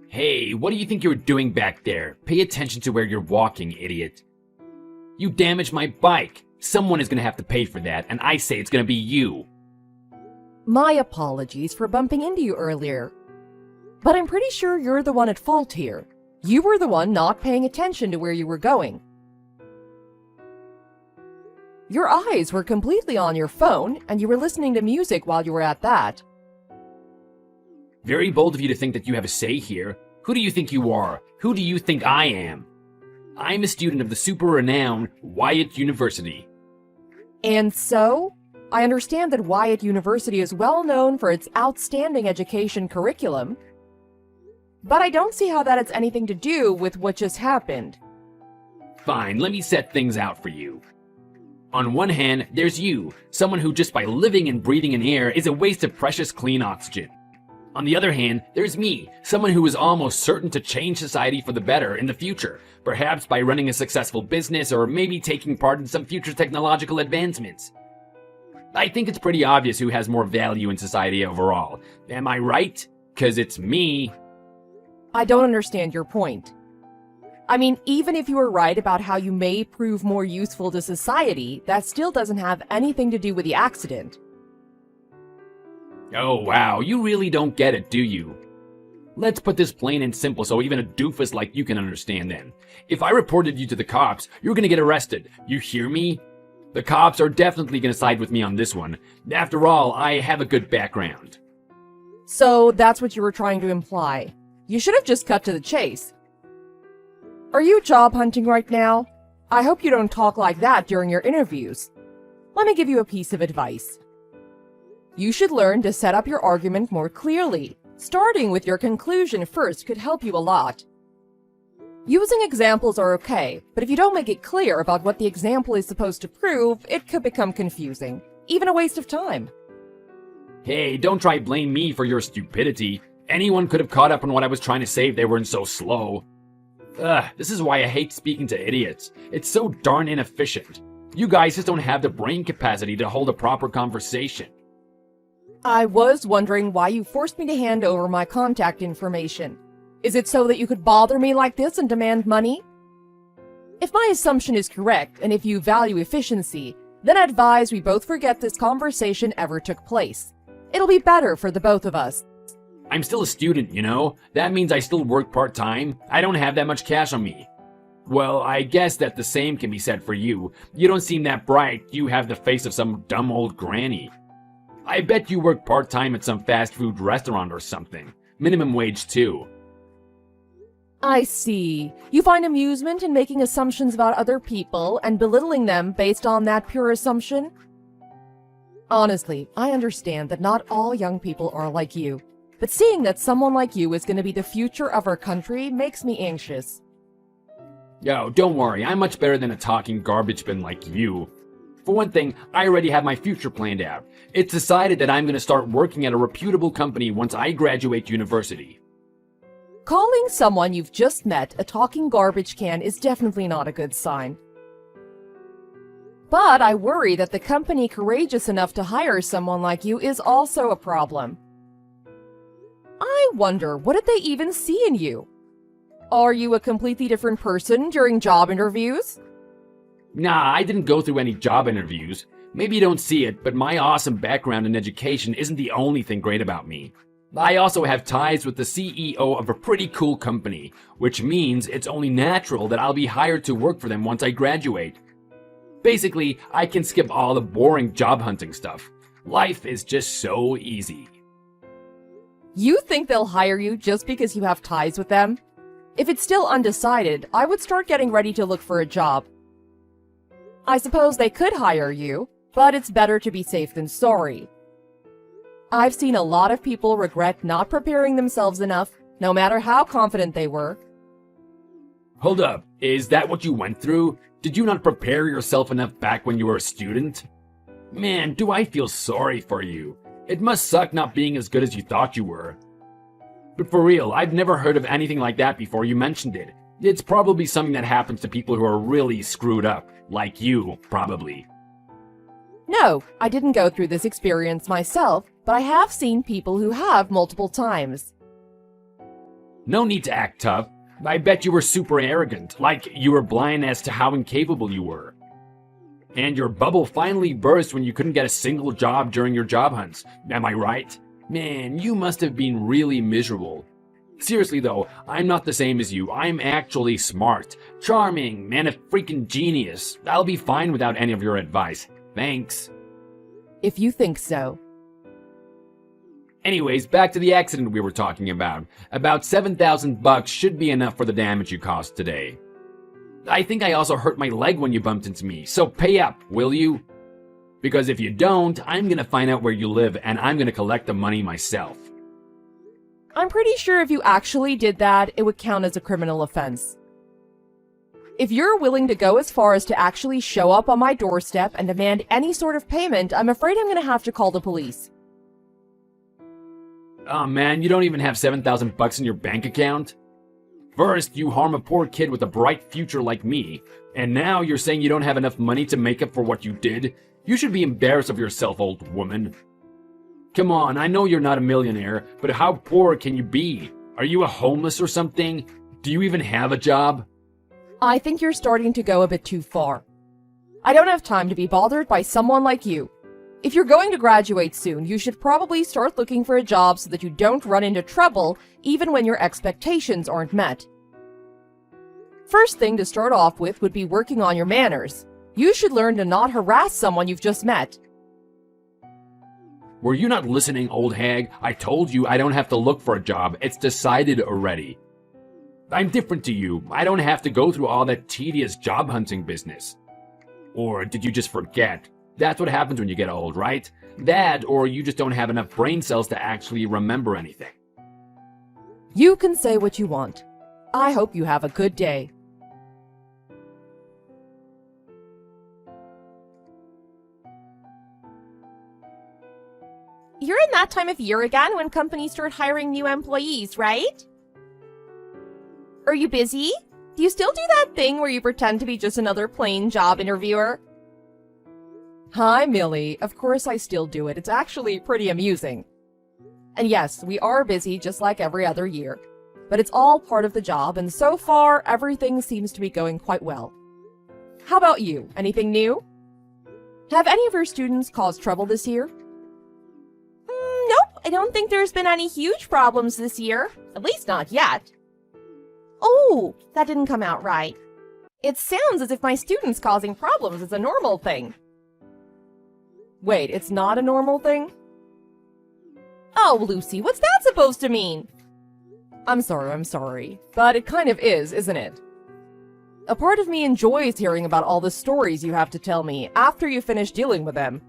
Hey, what do you think you're doing back there? Pay attention to where you're walking, idiot. You damaged my bike. Someone is gonna have to pay for that, and I say it's gonna be you. My apologies for bumping into you earlier. But I'm pretty sure you're the one at fault here. You were the one not paying attention to where you were going. Your eyes were completely on your phone, and you were listening to music while you were at that. Very bold of you to think that you have a say here. Who do you think you are? Who do you think I am? I'm a student of the super-renowned Wyatt University. And so, I understand that Wyatt University is well known for its outstanding education curriculum, but I don't see how that has anything to do with what just happened. Fine, let me set things out for you. On one hand, there's you, someone who just by living and breathing in air is a waste of precious clean oxygen. On the other hand, there's me, someone who is almost certain to change society for the better in the future, perhaps by running a successful business or maybe taking part in some future technological advancements. I think it's pretty obvious who has more value in society overall. Am I right? 'Cause it's me. I don't understand your point. I mean, even if you were right about how you may prove more useful to society, that still doesn't have anything to do with the accident. Oh wow, you really don't get it, do you? Let's put this plain and simple so even a doofus like you can understand then. If I reported you to the cops, you're gonna get arrested. You hear me? The cops are definitely gonna side with me on this one. After all, I have a good background. So that's what you were trying to imply. You should have just cut to the chase. Are you job hunting right now? I hope you don't talk like that during your interviews. Let me give you a piece of advice. You should learn to set up your argument more clearly. Starting with your conclusion first could help you a lot. Using examples are okay, but if you don't make it clear about what the example is supposed to prove, it could become confusing, even a waste of time. Hey, don't try blame me for your stupidity. Anyone could have caught up on what I was trying to say if they weren't so slow. This is why I hate speaking to idiots. It's so darn inefficient. You guys just don't have the brain capacity to hold a proper conversation. I was wondering why you forced me to hand over my contact information. Is it so that you could bother me like this and demand money? If my assumption is correct, and if you value efficiency, then I advise we both forget this conversation ever took place. It'll be better for the both of us. I'm still a student, you know? That means I still work part-time. I don't have that much cash on me. Well, I guess that the same can be said for you. You don't seem that bright. You have the face of some dumb old granny. I bet you work part-time at some fast food restaurant or something. Minimum wage, too. I see. You find amusement in making assumptions about other people and belittling them based on that pure assumption? Honestly, I understand that not all young people are like you, but seeing that someone like you is going to be the future of our country makes me anxious. Yo, don't worry, I'm much better than a talking garbage bin like you. For one thing, I already have my future planned out. It's decided that I'm going to start working at a reputable company once I graduate university. Calling someone you've just met a talking garbage can is definitely not a good sign. But I worry that the company courageous enough to hire someone like you is also a problem. I wonder, what did they even see in you? Are you a completely different person during job interviews? Nah, I didn't go through any job interviews. Maybe you don't see it, but my awesome background in education isn't the only thing great about me. I also have ties with the CEO of a pretty cool company, which means it's only natural that I'll be hired to work for them once I graduate. Basically, I can skip all the boring job hunting stuff. Life is just so easy. You think they'll hire you just because you have ties with them? If it's still undecided, I would start getting ready to look for a job. I suppose they could hire you, but it's better to be safe than sorry. I've seen a lot of people regret not preparing themselves enough, no matter how confident they were. Hold up, is that what you went through? Did you not prepare yourself enough back when you were a student? Man, do I feel sorry for you. It must suck not being as good as you thought you were. But for real, I've never heard of anything like that before you mentioned it. It's probably something that happens to people who are really screwed up, like you, probably. No, I didn't go through this experience myself, but I have seen people who have multiple times. No need to act tough. I bet you were super arrogant, like you were blind as to how incapable you were. And your bubble finally burst when you couldn't get a single job during your job hunts. Am I right? Man, you must have been really miserable. Seriously though, I'm not the same as you. I'm actually smart, charming, man, a freaking genius. I'll be fine without any of your advice. Thanks. If you think so. Anyways, back to the accident we were talking about. About $7,000 should be enough for the damage you caused today. I think I also hurt my leg when you bumped into me, so pay up, will you? Because if you don't, I'm gonna find out where you live and I'm gonna collect the money myself. I'm pretty sure if you actually did that, it would count as a criminal offense. If you're willing to go as far as to actually show up on my doorstep and demand any sort of payment, I'm afraid I'm gonna have to call the police. Oh man, you don't even have $7,000 in your bank account? First, you harm a poor kid with a bright future like me, and now you're saying you don't have enough money to make up for what you did? You should be embarrassed of yourself, old woman. Come on, I know you're not a millionaire, but how poor can you be? Are you a homeless or something? Do you even have a job? I think you're starting to go a bit too far. I don't have time to be bothered by someone like you. If you're going to graduate soon, you should probably start looking for a job so that you don't run into trouble even when your expectations aren't met. First thing to start off with would be working on your manners. You should learn to not harass someone you've just met. Were you not listening, old hag? I told you I don't have to look for a job. It's decided already. I'm different to you. I don't have to go through all that tedious job hunting business. Or did you just forget? That's what happens when you get old, right? That, or you just don't have enough brain cells to actually remember anything. You can say what you want. I hope you have a good day. You're in that time of year again when companies start hiring new employees, right? Are you busy? Do you still do that thing where you pretend to be just another plain job interviewer? Hi, Millie. Of course I still do it. It's actually pretty amusing. And yes, we are busy just like every other year. But it's all part of the job, and so far, everything seems to be going quite well. How about you? Anything new? Have any of your students caused trouble this year? Nope, I don't think there's been any huge problems this year. At least not yet. Oh, that didn't come out right. It sounds as if my students causing problems is a normal thing. Wait, it's not a normal thing? Oh, Lucy, what's that supposed to mean? I'm sorry. But it kind of is, isn't it? A part of me enjoys hearing about all the stories you have to tell me after you finish dealing with them.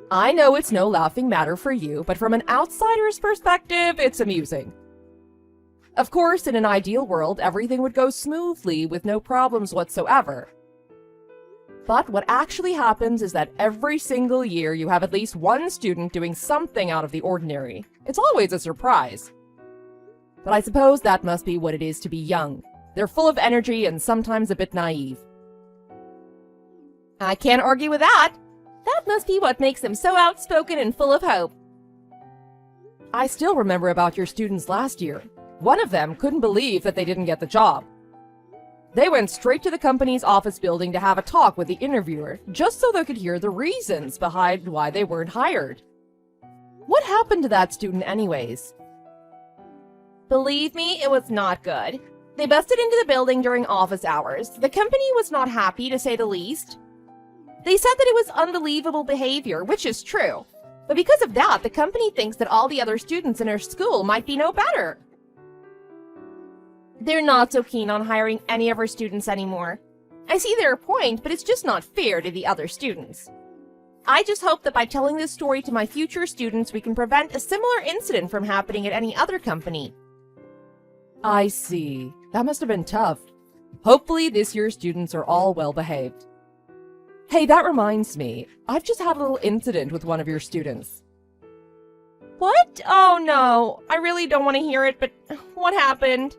I know it's no laughing matter for you, but from an outsider's perspective, it's amusing. Of course, in an ideal world, everything would go smoothly with no problems whatsoever. But what actually happens is that every single year you have at least one student doing something out of the ordinary. It's always a surprise. But I suppose that must be what it is to be young. They're full of energy and sometimes a bit naive. I can't argue with that. That must be what makes them so outspoken and full of hope. I still remember about your students last year. One of them couldn't believe that they didn't get the job. They went straight to the company's office building to have a talk with the interviewer, just so they could hear the reasons behind why they weren't hired. What happened to that student anyways? Believe me, it was not good. They busted into the building during office hours. The company was not happy, to say the least. They said that it was unbelievable behavior, which is true. But because of that, the company thinks that all the other students in their school might be no better. They're not so keen on hiring any of our students anymore. I see their point, but it's just not fair to the other students. I just hope that by telling this story to my future students, we can prevent a similar incident from happening at any other company. I see. That must have been tough. Hopefully this year's students are all well behaved. Hey, that reminds me. I've just had a little incident with one of your students. What? Oh no, I really don't want to hear it, but what happened?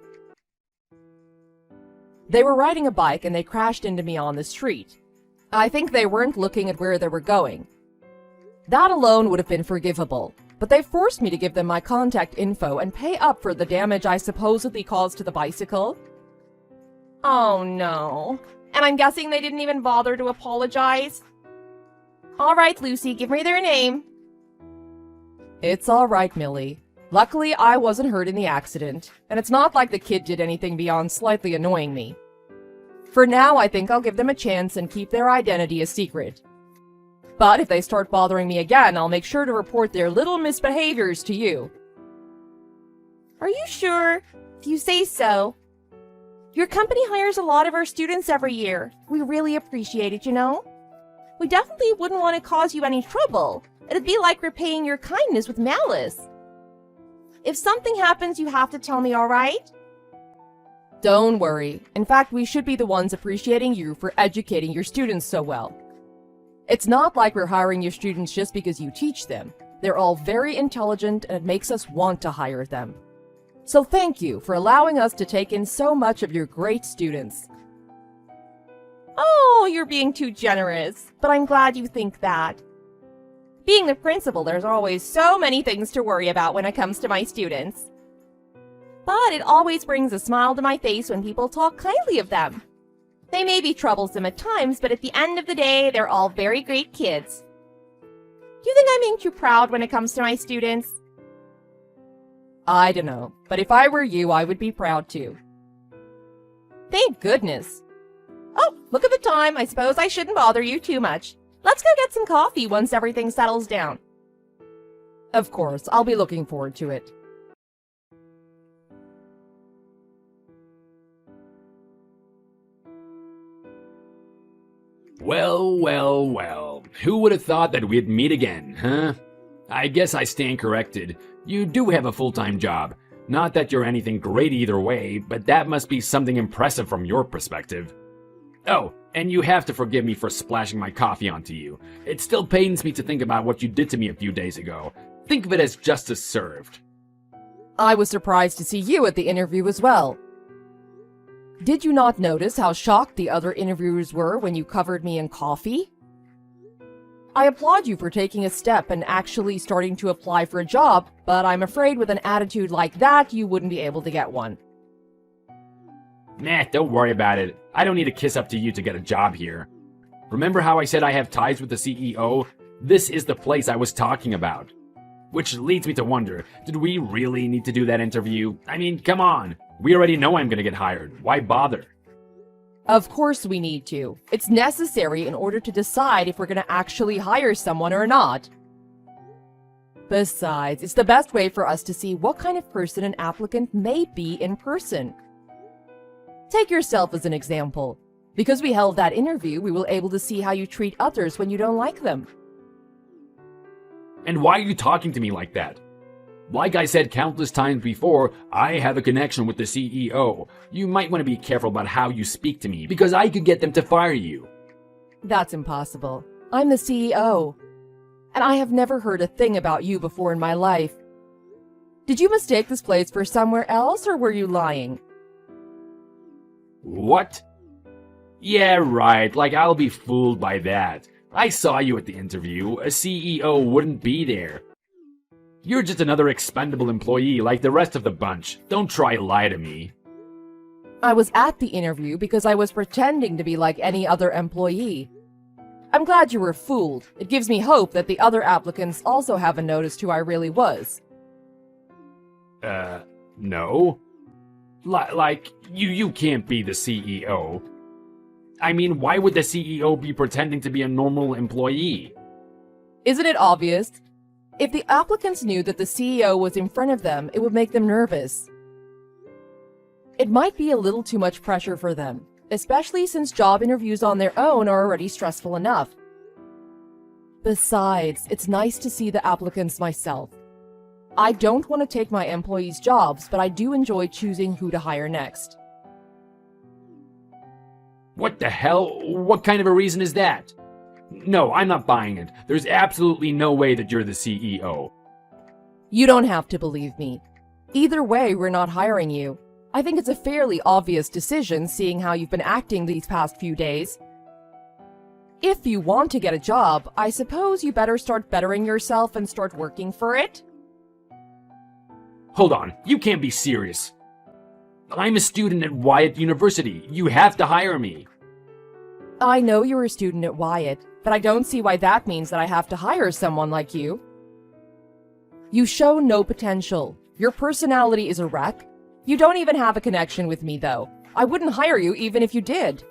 They were riding a bike and they crashed into me on the street. I think they weren't looking at where they were going. That alone would have been forgivable, but they forced me to give them my contact info and pay up for the damage I supposedly caused to the bicycle. Oh no. And I'm guessing they didn't even bother to apologize? Alright, Lucy, give me their name. It's alright, Millie. Luckily, I wasn't hurt in the accident, and it's not like the kid did anything beyond slightly annoying me. For now, I think I'll give them a chance and keep their identity a secret. But if they start bothering me again, I'll make sure to report their little misbehaviors to you. Are you sure? If you say so. Your company hires a lot of our students every year. We really appreciate it, you know? We definitely wouldn't want to cause you any trouble. It'd be like repaying your kindness with malice. If something happens, you have to tell me, alright? Don't worry. In fact, we should be the ones appreciating you for educating your students so well. It's not like we're hiring your students just because you teach them. They're all very intelligent and it makes us want to hire them. So thank you for allowing us to take in so much of your great students. Oh, you're being too generous, but I'm glad you think that. Being the principal, there's always so many things to worry about when it comes to my students. But it always brings a smile to my face when people talk kindly of them. They may be troublesome at times, but at the end of the day, they're all very great kids. Do you think I'm being too proud when it comes to my students? I don't know, but if I were you, I would be proud too. Thank goodness. Oh, look at the time. I suppose I shouldn't bother you too much. Let's go get some coffee once everything settles down. Of course, I'll be looking forward to it. Well, well, well. Who would have thought that we'd meet again, huh? I guess I stand corrected. You do have a full-time job. Not that you're anything great either way, but that must be something impressive from your perspective. Oh, and you have to forgive me for splashing my coffee onto you. It still pains me to think about what you did to me a few days ago. Think of it as justice served. I was surprised to see you at the interview as well. Did you not notice how shocked the other interviewers were when you covered me in coffee? I applaud you for taking a step and actually starting to apply for a job, but I'm afraid with an attitude like that, you wouldn't be able to get one. Nah, don't worry about it. I don't need to kiss up to you to get a job here. Remember how I said I have ties with the CEO? This is the place I was talking about. Which leads me to wonder, did we really need to do that interview? I mean, come on. We already know I'm gonna get hired. Why bother? Of course we need to. It's necessary in order to decide if we're gonna actually hire someone or not. Besides, it's the best way for us to see what kind of person an applicant may be in person. Take yourself as an example. Because we held that interview, we were able to see how you treat others when you don't like them. And why are you talking to me like that? Like I said countless times before, I have a connection with the CEO. You might want to be careful about how you speak to me, because I could get them to fire you. That's impossible. I'm the CEO. And I have never heard a thing about you before in my life. Did you mistake this place for somewhere else, or were you lying? What? Yeah, right, like I'll be fooled by that. I saw you at the interview. A CEO wouldn't be there. You're just another expendable employee like the rest of the bunch. Don't try to lie to me. I was at the interview because I was pretending to be like any other employee. I'm glad you were fooled. It gives me hope that the other applicants also haven't noticed who I really was. No? Like, you can't be the CEO. I mean, why would the CEO be pretending to be a normal employee? Isn't it obvious? If the applicants knew that the CEO was in front of them, it would make them nervous. It might be a little too much pressure for them, especially since job interviews on their own are already stressful enough. Besides, it's nice to see the applicants myself. I don't want to take my employees' jobs, but I do enjoy choosing who to hire next. What the hell? What kind of a reason is that? No, I'm not buying it. There's absolutely no way that you're the CEO. You don't have to believe me. Either way, we're not hiring you. I think it's a fairly obvious decision, seeing how you've been acting these past few days. If you want to get a job, I suppose you better start bettering yourself and start working for it. Hold on, you can't be serious. I'm a student at Wyatt University. You have to hire me. I know you're a student at Wyatt, but I don't see why that means that I have to hire someone like you. You show no potential. Your personality is a wreck. You don't even have a connection with me, though. I wouldn't hire you even if you did.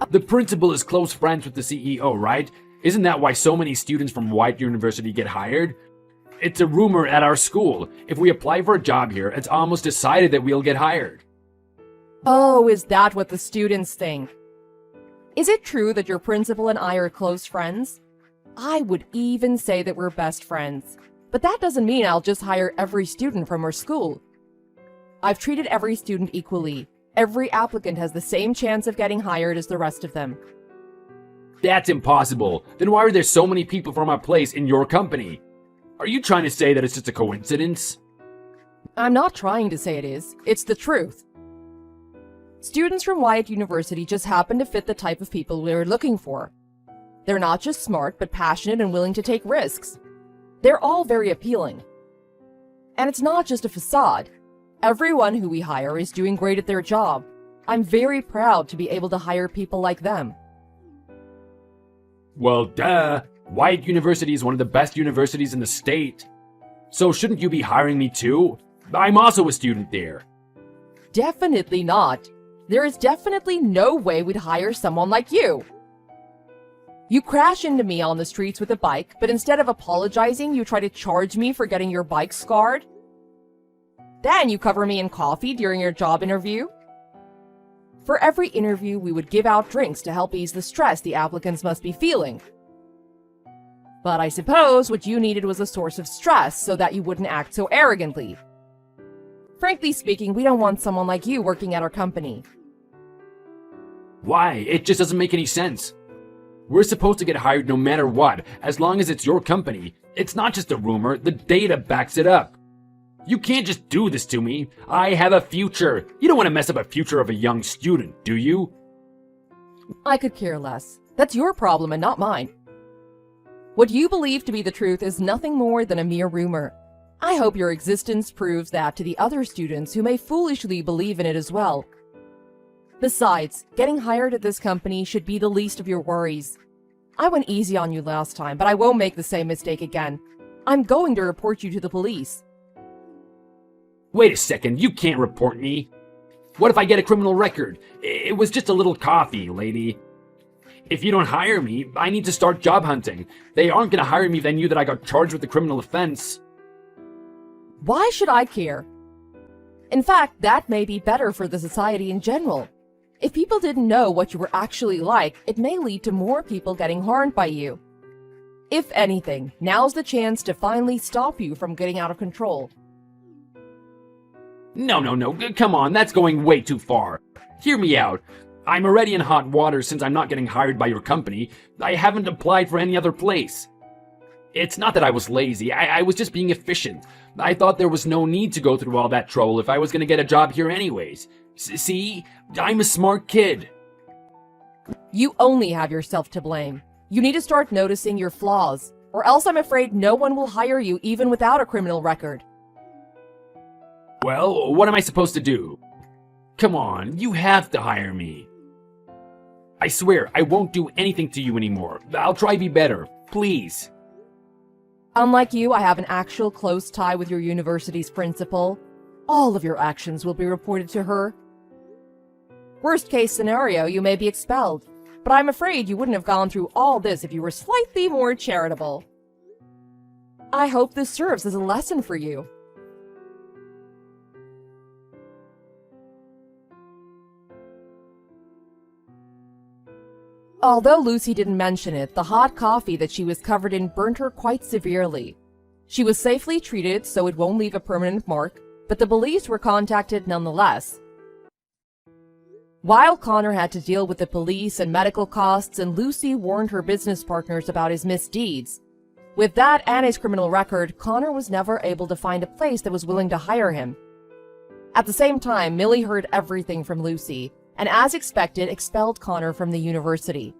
The principal is close friends with the CEO, right? Isn't that why so many students from Wyatt University get hired? It's a rumor at our school. If we apply for a job here, it's almost decided that we'll get hired. Oh, is that what the students think? Is it true that your principal and I are close friends? I would even say that we're best friends. But that doesn't mean I'll just hire every student from our school. I've treated every student equally. Every applicant has the same chance of getting hired as the rest of them. That's impossible. Then why are there so many people from our place in your company? Are you trying to say that it's just a coincidence? I'm not trying to say it is. It's the truth. Students from Wyatt University just happen to fit the type of people we're looking for. They're not just smart, but passionate and willing to take risks. They're all very appealing. And it's not just a facade. Everyone who we hire is doing great at their job. I'm very proud to be able to hire people like them. Well, duh. Wyatt University is one of the best universities in the state. So shouldn't you be hiring me too? I'm also a student there. Definitely not. There is definitely no way we'd hire someone like you. You crash into me on the streets with a bike, but instead of apologizing, you try to charge me for getting your bike scarred. Then you cover me in coffee during your job interview. For every interview, we would give out drinks to help ease the stress the applicants must be feeling. But I suppose what you needed was a source of stress so that you wouldn't act so arrogantly. Frankly speaking, we don't want someone like you working at our company. Why? It just doesn't make any sense. We're supposed to get hired no matter what, as long as it's your company. It's not just a rumor, the data backs it up. You can't just do this to me. I have a future. You don't want to mess up a future of a young student, do you? I could care less. That's your problem and not mine. What you believe to be the truth is nothing more than a mere rumor. I hope your existence proves that to the other students who may foolishly believe in it as well. Besides, getting hired at this company should be the least of your worries. I went easy on you last time, but I won't make the same mistake again. I'm going to report you to the police. Wait a second, you can't report me. What if I get a criminal record? It was just a little coffee, lady. If you don't hire me, I need to start job hunting. They aren't going to hire me if they knew that I got charged with a criminal offense. Why should I care? In fact, that may be better for the society in general. If people didn't know what you were actually like, it may lead to more people getting harmed by you. If anything, now's the chance to finally stop you from getting out of control. No, come on, that's going way too far. Hear me out. I'm already in hot water since I'm not getting hired by your company. I haven't applied for any other place. It's not that I was lazy, I was just being efficient. I thought there was no need to go through all that trouble if I was going to get a job here anyways. See? I'm a smart kid. You only have yourself to blame. You need to start noticing your flaws, or else I'm afraid no one will hire you even without a criminal record. Well, what am I supposed to do? Come on, you have to hire me. I swear, I won't do anything to you anymore. I'll try to be better, please. Unlike you, I have an actual close tie with your university's principal. All of your actions will be reported to her. Worst case scenario, you may be expelled, but I'm afraid you wouldn't have gone through all this if you were slightly more charitable. I hope this serves as a lesson for you. Although Lucy didn't mention it, the hot coffee that she was covered in burnt her quite severely. She was safely treated so it won't leave a permanent mark, but the police were contacted nonetheless. While Connor had to deal with the police and medical costs, and Lucy warned her business partners about his misdeeds. With that and his criminal record, Connor was never able to find a place that was willing to hire him. At the same time, Millie heard everything from Lucy, and as expected, expelled Connor from the university.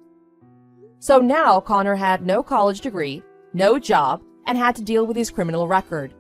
So now Connor had no college degree, no job, and had to deal with his criminal record.